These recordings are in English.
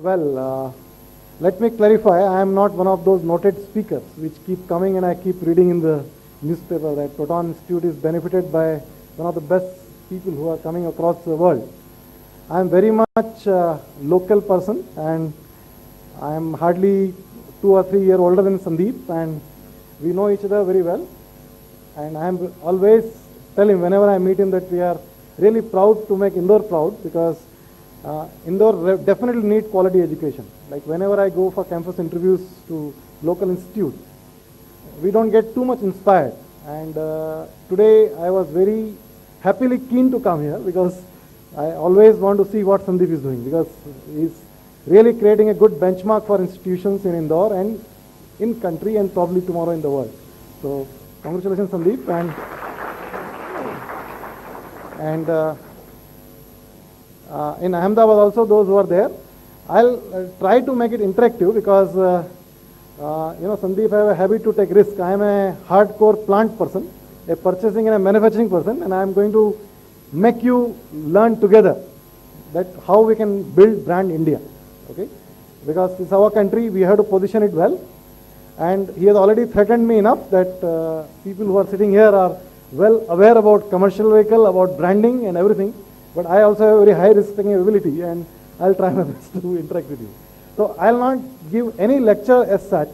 Well, let me clarify. I am not one of those noted speakers which keep coming and I keep reading in the newspaper that Proton Institute is benefited by one of the best people who are coming across the world. I am very much a local person and I am hardly 2 or 3 years older than Sandeep and we know each other very well. And I am always tell him whenever I meet him that we are really proud to make Indore proud because Indore definitely need quality education. Like whenever I go for campus interviews to local institutes, we don't get too much inspired. And today I was very happily keen to come here because I always want to see what Sandeep is doing because he's really creating a good benchmark for institutions in Indore and in country and probably tomorrow in the world. So congratulations Sandeep and in Ahmedabad also those who are there. I'll try to make it interactive because Sandeep have a habit to take risk. I am a hardcore plant person, a purchasing and a manufacturing person, and I am going to make you learn together that how we can build brand India. Okay, because it's our country, we have to position it well. And he has already threatened me enough that people who are sitting here are well aware about commercial vehicle, about branding and everything. But I also have a very high risk-taking ability and I'll try my best to interact with you. So I'll not give any lecture as such.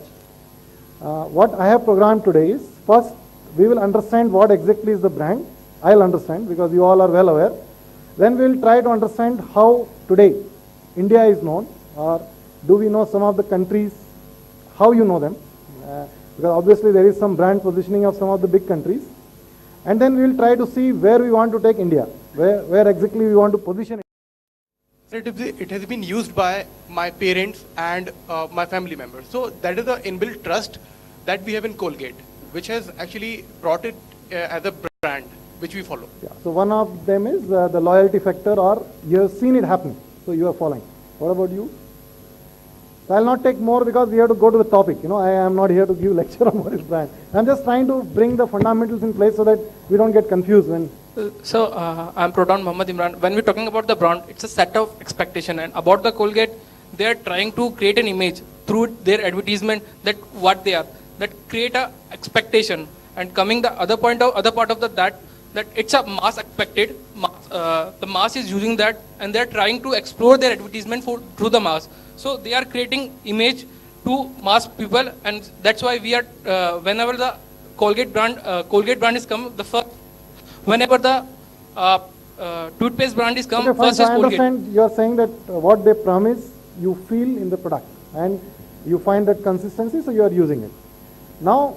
What I have programmed today is, first we will understand what exactly is the brand. I'll understand because you all are well aware. Then we'll try to understand how today India is known, or do we know some of the countries, how you know them. Because obviously there is some brand positioning of some of the big countries. And then we will try to see where we want to take India, where exactly we want to position it. It has been used by my parents and my family members. So that is the inbuilt trust that we have in Colgate, which has actually brought it as a brand which we follow. Yeah. So one of them is the loyalty factor, or you have seen it happen, so you are following. What about you? So I'll not take more because we have to go to the topic. I am not here to give lecture on what is brand. I'm just trying to bring the fundamentals in place so that we don't get confused when. So I'm Proton Muhammad Imran. When we're talking about the brand, it's a set of expectation, and about the Colgate, they are trying to create an image through their advertisement that what they are, that create a expectation. And coming the other part of that it's a mass expected. The mass is using that, and they're trying to explore their advertisement through the mass. So they are creating image to mass people, and that's why we are whenever the Colgate brand is come, the first whenever the toothpaste brand is come, okay, first so is I Colgate. understand you are saying that what they promise you feel in the product and you find that consistency, so you are using it. Now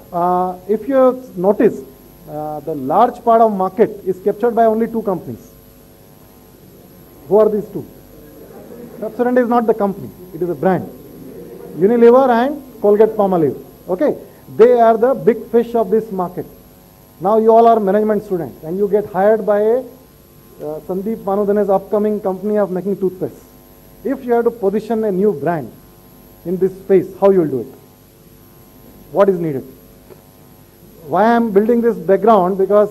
if you have noticed, the large part of market is captured by only two companies. Who are these two? Pepsodent is not the company, it is a brand. Unilever and Colgate-Palmolive. Okay, they are the big fish of this market. Now you all are management students and you get hired by a Sandeep Manudane's upcoming company of making toothpaste. If you have to position a new brand in this space, how you will do it? What is needed? Why I am building this background? Because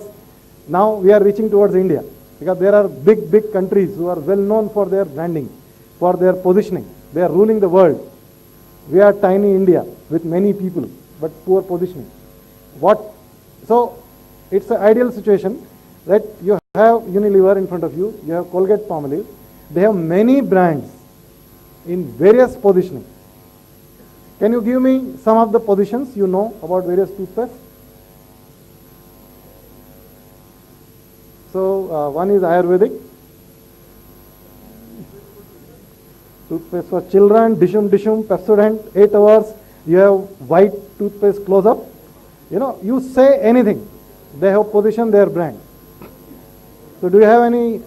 now we are reaching towards India. Because there are big countries who are well known for their branding, for their positioning. They are ruling the world. We are tiny India with many people, but poor positioning. So it's an ideal situation that you have Unilever in front of you, you have Colgate-Palmolive. They have many brands in various positioning. Can you give me some of the positions you know about various toothpaste? So one is Ayurvedic, toothpaste for children, Dishum, Pepsodent, 8 hours. You have white toothpaste close-up. You say anything, they have positioned their brand. So do you have any?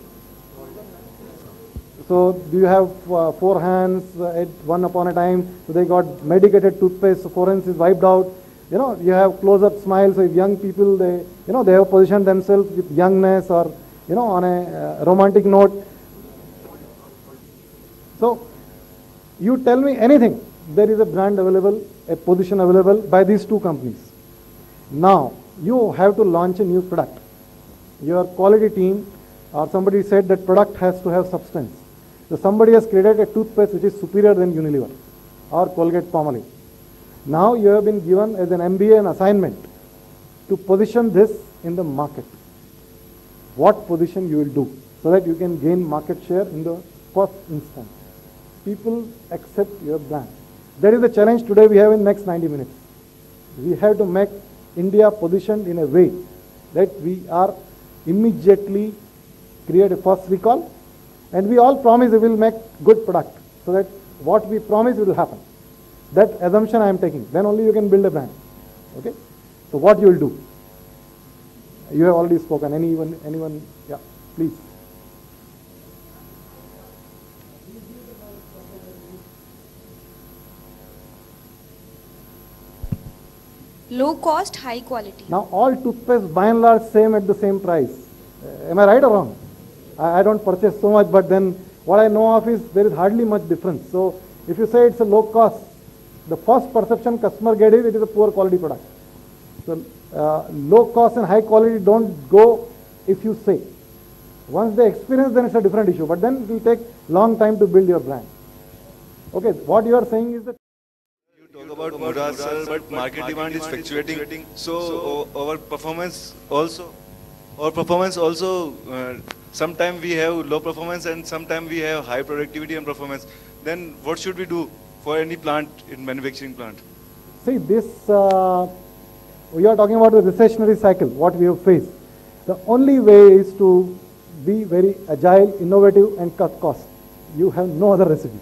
So do you have 4 hands at one upon a time? So they got medicated toothpaste, so 4 hands is wiped out. You have close-up smile. So if young people, they have positioned themselves with youngness or, on a romantic note. So you tell me anything, there is a brand available, a position available by these two companies. Now you have to launch a new product. Your quality team or somebody said that product has to have substance. So somebody has created a toothpaste which is superior than Unilever or Colgate Palmolive. Now you have been given as an MBA an assignment to position this in the market. What position you will do so that you can gain market share in the first instance. People accept your brand. That is the challenge today we have in next 90 minutes. We have to make India positioned in a way that we are immediately create a first recall, and we all promise we will make good product so that what we promise will happen. That assumption I am taking. Then only you can build a brand. Okay? So what you will do? You have already spoken. Anyone? Yeah, please. Low cost, high quality. Now all toothpaste by and large same at the same price. Am I right or wrong? I don't purchase so much, but then what I know of is there is hardly much difference. So if you say it's a low cost, the first perception customer get is it is a poor quality product. So low cost and high quality don't go if you say. Once they experience, then it's a different issue. But then it will take long time to build your brand. Okay, what you are saying is that Talk about Murad sir, but market demand is fluctuating. So our performance also, sometimes we have low performance and sometimes we have high productivity and performance. Then what should we do for any plant in manufacturing plant? see this, we are talking about the recessionary cycle, what we have faced. The only way is to be very agile, innovative and cut costs. You have no other recipe.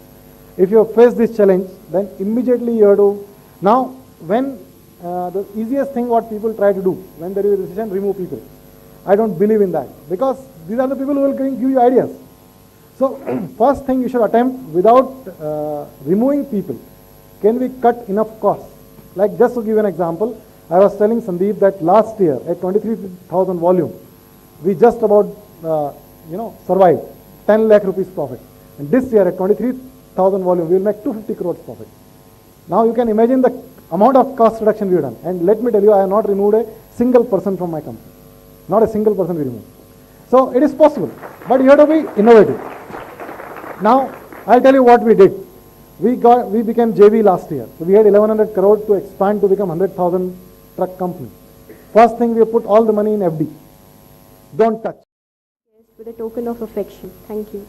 If you have faced this challenge, then immediately you have to, now when the easiest thing what people try to do, when there is a recession, remove people. I don't believe in that, because these are the people who will give you ideas. So first thing you should attempt without removing people, can we cut enough costs? Like just to give an example, I was telling Sandeep that last year at 23,000 volume, we just about survived 10 lakh rupees profit. And this year at 23,000 volume, we will make 250 crores profit. Now you can imagine the amount of cost reduction we have done. And let me tell you, I have not removed a single person from my company. Not a single person we removed. So it is possible, but you have to be innovative. Now I'll tell you what we did. We became JV last year. So we had 1100 crore to expand to become 100,000 truck company. First thing, we put all the money in FD. Don't touch. With a token of affection. Thank you.